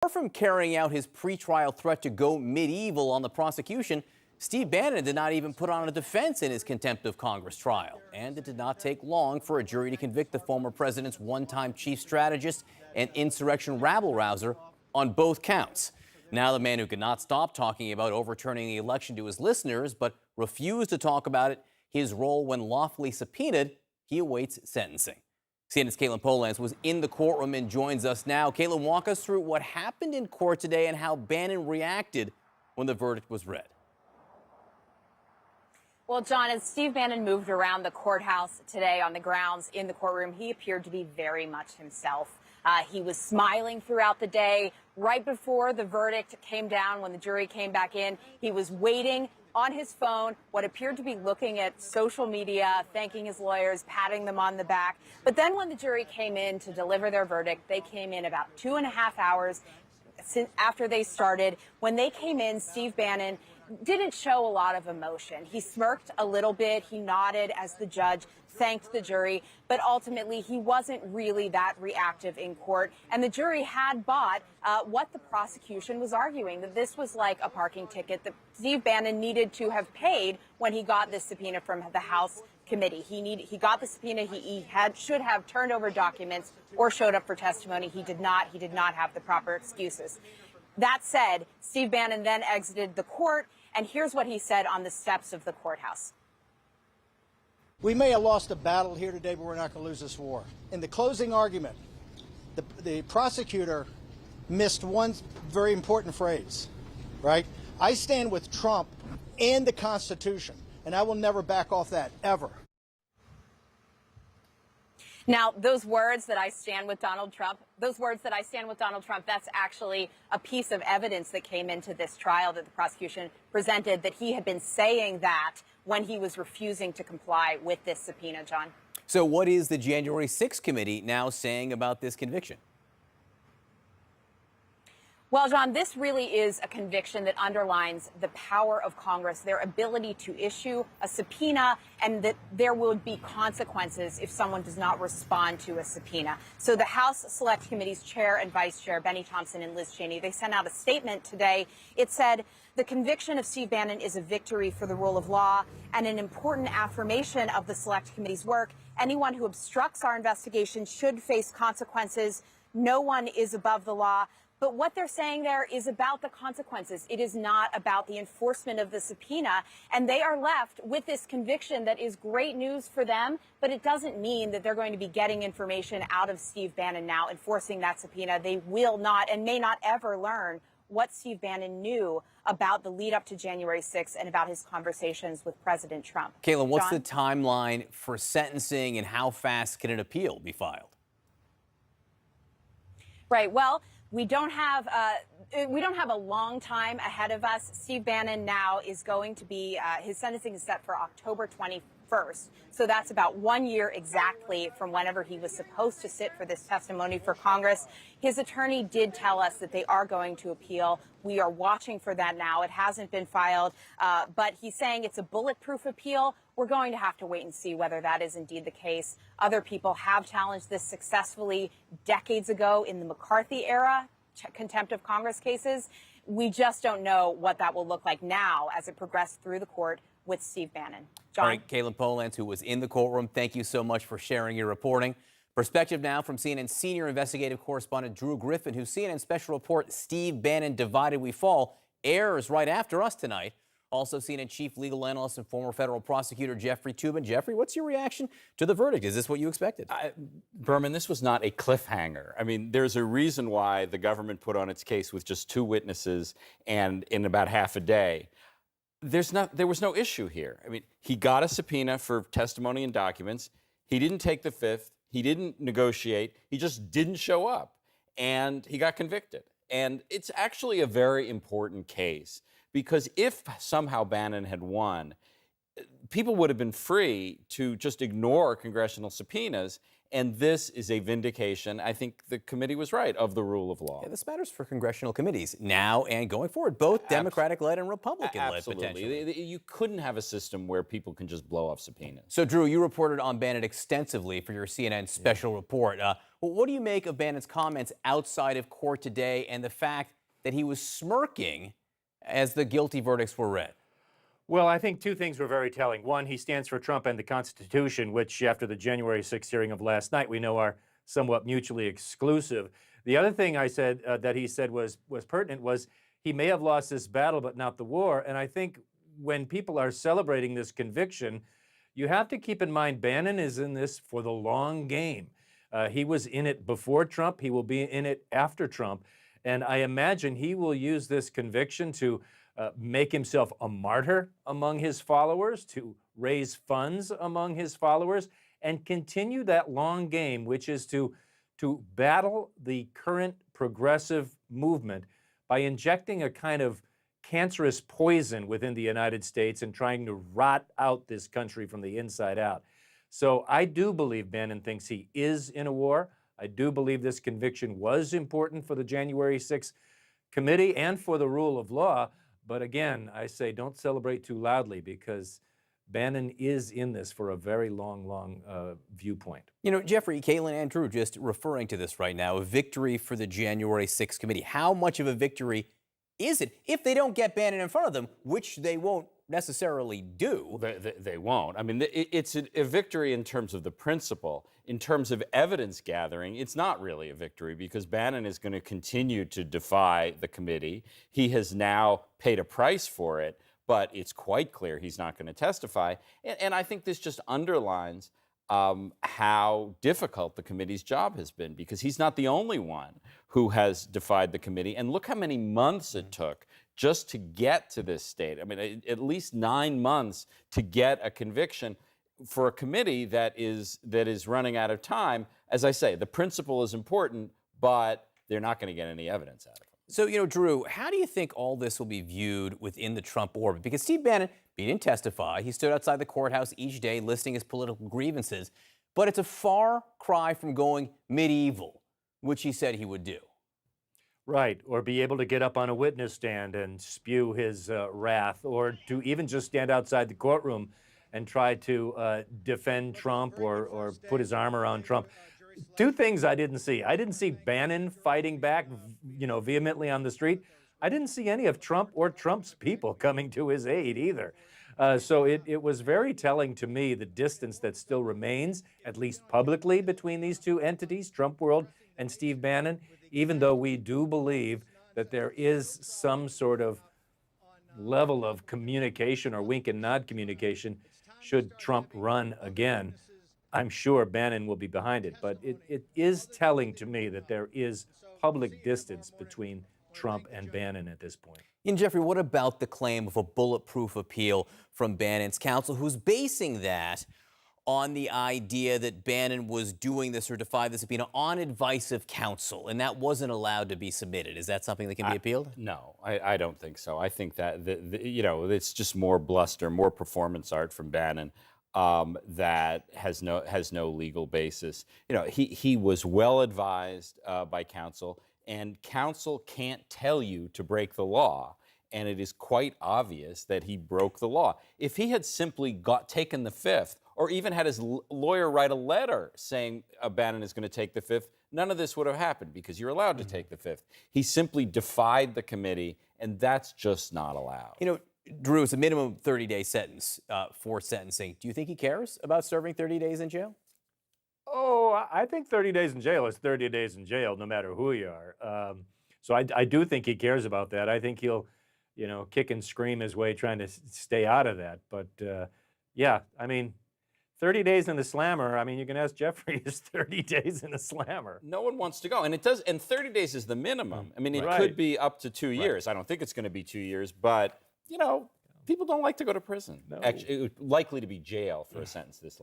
Apart from carrying out his pretrial threat to go medieval on the prosecution, Steve Bannon did not even put on a defense in his contempt of Congress trial. And it did not take long for a jury to convict the former president's one-time chief strategist and insurrection rabble-rouser on both counts. Now the man who could not stop talking about overturning the election to his listeners, but refused to talk about his role when lawfully subpoenaed, he awaits sentencing. CNN's Caitlin Polans was in the courtroom and joins us now. Caitlin, walk us through what happened in court today and how Bannon reacted when the verdict was read. Well, John, as Steve Bannon moved around the courthouse today on the grounds in the courtroom, he appeared to be very much himself. He was smiling throughout the day. Right before the verdict came down, when the jury came back in, he was waiting on his phone, what appeared to be looking at social media, thanking his lawyers, patting them on the back. But then when the jury came in to deliver their verdict, they came in about 2.5 hours after they started. When they came in, Steve Bannon didn't show a lot of emotion. He smirked a little bit. He nodded as the judge thanked the jury, but ultimately he wasn't really that reactive in court. And the jury had bought what the prosecution was arguing, that this was like a parking ticket that Steve Bannon needed to have paid when he got this subpoena from the House committee. He got the subpoena. He should have turned over documents or showed up for testimony. He did not. He did not have the proper excuses. That said, Steve Bannon then exited the court, and here's what he said on the steps of the courthouse. We may have lost a battle here today, but we're not going to lose this war. In the closing argument, the prosecutor missed one very important phrase, right? I stand with Trump and the Constitution, and I will never back off that, ever. Now, those words that I stand with Donald Trump, that's actually a piece of evidence that came into this trial that the prosecution presented, that he had been saying that when he was refusing to comply with this subpoena, John. So what is the January 6th committee now saying about this conviction? Well, John, this really is a conviction that underlines the power of Congress, their ability to issue a subpoena, and that there would be consequences if someone does not respond to a subpoena. So the House Select Committee's chair and vice chair, Benny Thompson and Liz Cheney, they sent out a statement today. It said, the conviction of Steve Bannon is a victory for the rule of law and an important affirmation of the Select Committee's work. Anyone who obstructs our investigation should face consequences. No one is above the law. But what they're saying there is about the consequences. It is not about the enforcement of the subpoena. And they are left with this conviction that is great news for them, but it doesn't mean that they're going to be getting information out of Steve Bannon now, enforcing that subpoena. They will not and may not ever learn what Steve Bannon knew about the lead up to January 6th and about his conversations with President Trump. Caitlin, what's the timeline for sentencing and how fast can an appeal be filed? Right. Well, we don't have a long time ahead of us. Steve Bannon now is going to be, his sentencing is set for October 21st. So that's about 1 year exactly from whenever he was supposed to sit for this testimony for Congress. His attorney did tell us that they are going to appeal. We are watching for that now. It hasn't been filed, but he's saying it's a bulletproof appeal. We're going to have to wait and see whether that is indeed the case. Other people have challenged this successfully decades ago in the McCarthy era, contempt of Congress cases. We just don't know what that will look like now as it progressed through the court with Steve Bannon. John? All right, Caitlin Polans, who was in the courtroom, thank you so much for sharing your reporting. Perspective now from CNN senior investigative correspondent Drew Griffin, whose CNN special report, Steve Bannon Divided We Fall, airs right after us tonight. Also, CNN chief legal analyst and former federal prosecutor Jeffrey Toobin. Jeffrey, what's your reaction to the verdict? Is this what you expected? Berman, this was not a cliffhanger. I mean, there's a reason why the government put on its case with just 2 witnesses and in about half a day. There was no issue here. I mean, he got a subpoena for testimony and documents. He didn't take the 5th. He didn't negotiate. He just didn't show up. And he got convicted. And it's actually a very important case, because if somehow Bannon had won, people would have been free to just ignore congressional subpoenas And this is a vindication, I think the committee was right, of the rule of law. Yeah, this matters for congressional committees now and going forward, both Democratic-led and Republican-led, Absolutely. potentially. You couldn't have a system where people can just blow off subpoenas. So, Drew, you reported on Bannon extensively for your CNN special report. Well, what do you make of Bannon's comments outside of court today and the fact that he was smirking as the guilty verdicts were read? Well, I think two things were very telling. One, he stands for Trump and the Constitution, which after the January 6th hearing of last night, we know are somewhat mutually exclusive. The other thing I said that he said was pertinent was he may have lost this battle, but not the war. And I think when people are celebrating this conviction, you have to keep in mind Bannon is in this for the long game. He was in it before Trump. He will be in it after Trump. And I imagine he will use this conviction to make himself a martyr among his followers, to raise funds among his followers, and continue that long game, which is to battle the current progressive movement by injecting a kind of cancerous poison within the United States and trying to rot out this country from the inside out. So I do believe Bannon thinks he is in a war. I do believe this conviction was important for the January 6th committee and for the rule of law. But again, I say don't celebrate too loudly because Bannon is in this for a very long viewpoint. You know, Jeffrey, Caitlin, and Drew just referring to this right now, a victory for the January 6th committee. How much of a victory is it if they don't get Bannon in front of them, which they won't necessarily do? They won't. I mean, it's a victory in terms of the principle. In terms of evidence gathering, it's not really a victory because Bannon is going to continue to defy the committee. He has now paid a price for it, but it's quite clear he's not going to testify. And I think this just underlines how difficult the committee's job has been because he's not the only one who has defied the committee. And look how many months it took just to get to this state. I mean, at least 9 months to get a conviction for a committee that is running out of time. As I say, the principle is important, but they're not going to get any evidence out of it. So, you know, Drew, how do you think all this will be viewed within the Trump orbit? Because Steve Bannon, he didn't testify. He stood outside the courthouse each day listing his political grievances. But it's a far cry from going medieval, which he said he would do. Right, or be able to get up on a witness stand and spew his wrath, or to even just stand outside the courtroom and try to defend Trump or put his arm around Trump. Two things I didn't see. I didn't see Bannon fighting back, vehemently on the street. I didn't see any of Trump or Trump's people coming to his aid either. So it was very telling to me the distance that still remains, at least publicly, between these two entities, Trump World and Steve Bannon, even though we do believe that there is some sort of level of communication or wink and nod communication should Trump run again. I'm sure Bannon will be behind it, but it is telling to me that there is public distance between Trump and Bannon at this point. And Jeffrey, what about the claim of a bulletproof appeal from Bannon's counsel, who's basing that on the idea that Bannon was doing this or defied the subpoena on advice of counsel, and that wasn't allowed to be submitted? Is that something that can be appealed? No, I don't think so. I think that it's just more bluster, more performance art from Bannon that has no legal basis. He was well advised by counsel, and counsel can't tell you to break the law. And it is quite obvious that he broke the law. If he had simply taken the fifth, or even had his lawyer write a letter saying Bannon is going to take the fifth, none of this would have happened because you're allowed to take the fifth. He simply defied the committee, and that's just not allowed. You know, Drew, it's a minimum 30-day sentence for sentencing. Do you think he cares about serving 30 days in jail? Oh, I think 30 days in jail is 30 days in jail, no matter who you are. So I do think he cares about that. I think he'll, kick and scream his way trying to stay out of that. But yeah, I mean, 30 days in the slammer, I mean, you can ask Jeffrey, is 30 days in the slammer? No one wants to go. And 30 days is the minimum. I mean, it Right. could be up to 2 years. I don't think it's going to be 2 years, but, people don't like to go to prison. No. Actually, it would likely to be jail for a sentence this